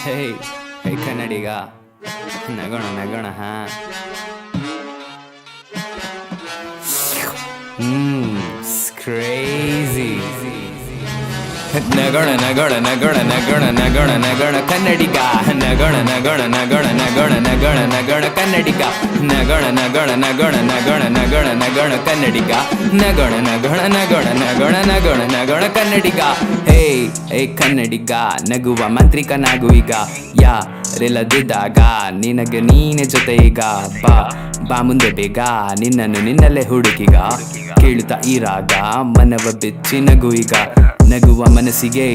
Hey, hey ಕನ್ನಡಿಗ ನಗೋಣ ನಗೋಣ ಹಾ crazy ನಗೋಣ ನಗೋಣ ನಗೋಣ ನಗೋಣ ನಗೋಣ ನಗೋಣ ಕನ್ನಡಿಗ ನಗೋಣ ನಗೋಣ ನಗೋಣ ನಗೋಣ ನಗೋಣ ನಗೋಣ ಕನ್ನಡಿಗ ನಗೋಣ ನಗೋಣ ನಗೋಣ ನಗೋಣ ನಗೋಣ ನಗೋಣ ಕನ್ನಡಿಗ ನಗೋಣ ನಗೋಣ ನಗೋಣ ನಗೋಣ ನಗೋಣ ನಗೋಣ ಕನ್ನಡಿಗ ಹೇ ಹೇ ಕನ್ನಡಿಗ ನಗುವ ಮಂತ್ರಿಕನಾಗು ಈಗ ಯಾರಿಲ್ಲದಿದ್ದಾಗ ನಿನಗೆ ನೀನೆ ಜೊತೆ ಈಗ ಬಾ ಮುಂದೆ ಬೇಗ ನಿನ್ನನ್ನು ನಿನ್ನಲ್ಲೇ ಹುಡುಕಿಗ ಕೇಳುತ್ತಾ ಇರಾಗ ಮನವ ಬೆಚ್ಚಿ ನಗು ಈಗ ನಗುವ ಮನಸ್ಸಿಗೆ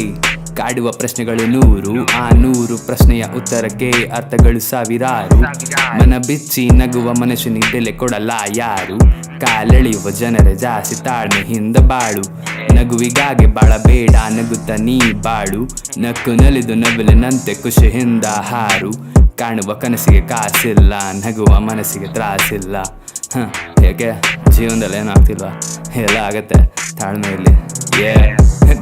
ಕಾಡುವ ಪ್ರಶ್ನೆಗಳು 100 ಆ 100 ಪ್ರಶ್ನೆಯ ಉತ್ತರಕ್ಕೆ ಅರ್ಥಗಳು ಸಾವಿರಾರು ಮನ ಬಿಚ್ಚಿ ನಗುವ ಮನುಷ್ಯನಿಗೆ ಬೆಲೆ ಕೊಡಲ್ಲ ಯಾರು ಕಾಲೆಳೆಯುವ ಜನರ ಜಾಸ್ತಿ ತಾಳ್ಮೆ ಹಿಂದ ಬಾಳು ನಗುವಿಗಾಗಿ ಬಾಳಬೇಡ ನಗುತ್ತ ನೀ ಬಾಳು ನಕ್ಕು ನಲಿದು ನವಿಲಿನಂತೆ ಖುಷಿಯಿಂದ ಹಾರು ಕಾಣುವ ಕನಸಿಗೆ ಕಾಸಿಲ್ಲ ನಗುವ ಮನಸ್ಸಿಗೆ ತ್ರಾಸಿಲ್ಲ ಹೇಗೆ ಜೀವನದಲ್ಲಿ ಏನಾಗ್ತಿಲ್ವಾ ಎಲ್ಲ ಆಗತ್ತೆ ತಾಳ್ಮೆಯಲ್ಲಿ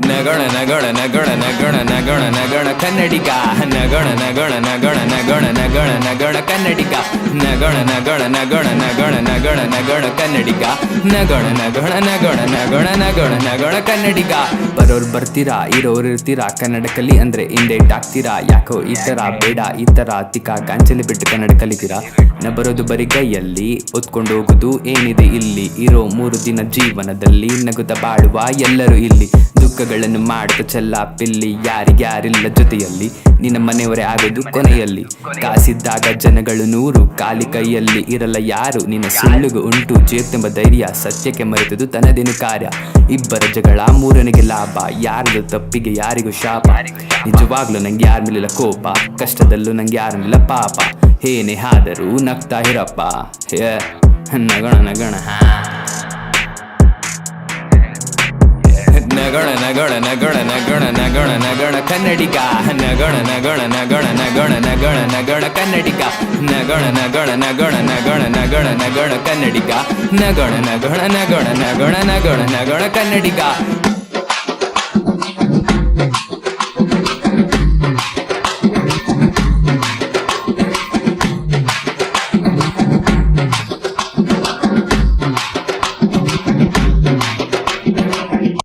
ನಗೋಣ ನಗೋಣ ನಗೋಣ ನಗೋಣ ನಗೋಣ ನಗೋಣ ಕನ್ನಡಿಗ ನಗೋಣ ನಗೋಣ ನಗೋಣ ನಗೋಣ ನಗೋಣ ನಗೋಣ ಕನ್ನಡಿಗ ನಗೋಣ ನಗೋಣ ನಗೋಣ ನಗೋಣ ನಗೋಣ ನಗೋಣ ಕನ್ನಡಿಗ ನಗೋಣ ನಗೋಣ ನಗೋಣ ನಗೋಣ ನಗೋಣ ನಗೋಣ ಕನ್ನಡಿಗ ಬರೋರು ಬರ್ತೀರಾ ಇರೋರು ಇರ್ತೀರಾ ಕನ್ನಡ ಕಲಿ ಅಂದ್ರೆ ಇಂಡೇಟ್ ಆಗ್ತೀರಾ ಯಾಕೋ ಈ ತರ ಬೇಡ ಈ ತರ ತಿಕ್ಕ ಗಾಂಚಲಿ ಬಿಟ್ಟು ಕನ್ನಡ ಕಲಿತೀರಾ ಬರೋದು ಬರಿ ಕೈಯಲ್ಲಿ ಒತ್ಕೊಂಡು ಹೋಗುದು ಏನಿದೆ ಇಲ್ಲಿ ಇರೋ 3 ದಿನ ಜೀವನದಲ್ಲಿ ನಗುತ್ತ ಬಾಳುವ ಎಲ್ಲರೂ ಇಲ್ಲಿ ದುಃಖಗಳನ್ನು ಮಾಡುತ್ತ ಚೆಲ್ಲ ಪಿಲ್ಲಿ ಯಾರಿಗ್ಯಾರಿಲ್ಲ ಜೊತೆಯಲ್ಲಿ ನಿನ್ನ ಮನೆಯವರೇ ಆಗೋದು ಕೊನೆಯಲ್ಲಿ ಕಾಸಿದ್ದಾಗ ಜನಗಳು 100 ಖಾಲಿ ಕೈಯಲ್ಲಿ ಇರಲ್ಲ ಯಾರು ನಿನ್ನ ಸುಳ್ಳುಗೂ ಉಂಟು ಜೇತೆಂಬ ಧೈರ್ಯ ಸತ್ಯಕ್ಕೆ ಮರೆತದು ತನ್ನದೇನು ಕಾರ್ಯ ಇಬ್ಬರ ಜಗಳ 3ನಿಗೆ ಲಾಭ ಯಾರದು ತಪ್ಪಿಗೆ ಯಾರಿಗೂ ಶಾಪ ನಿಜವಾಗ್ಲೂ ನಂಗೆ ಯಾರ ಮೇಲಿಲ್ಲ ಕೋಪ ಕಷ್ಟದಲ್ಲೂ ನಂಗೆ ಯಾರ ಮೇಲಿಲ್ಲ ಪಾಪ ಏನೇ ಆದರೂ ನಗ್ತಾ ಇರಪ್ಪ ನಗೋಣ ನಗೋಣ ನಗೋಣ ನಗೋಣ ನಗೋಣ ನಗೋಣ ನಗೋಣ ನಗೋಣ ಕನ್ನಡಿಗ ನಗೋಣ ನಗೋಣ ನಗೋಣ ನಗೋಣ ನಗೋಣ ನಗೋಣ ಕನ್ನಡಿಗ ನಗೋಣ ನಗೋಣ ನಗೋಣ ನಗೋಣ ನಗೋಣ ನಗೋಣ ಕನ್ನಡಿಗ ನಗೋಣ ನಗೋಣ ನಗೋಣ ನಗೋಣ ನಗೋಣ ನಗೋಣ ಕನ್ನಡಿಗ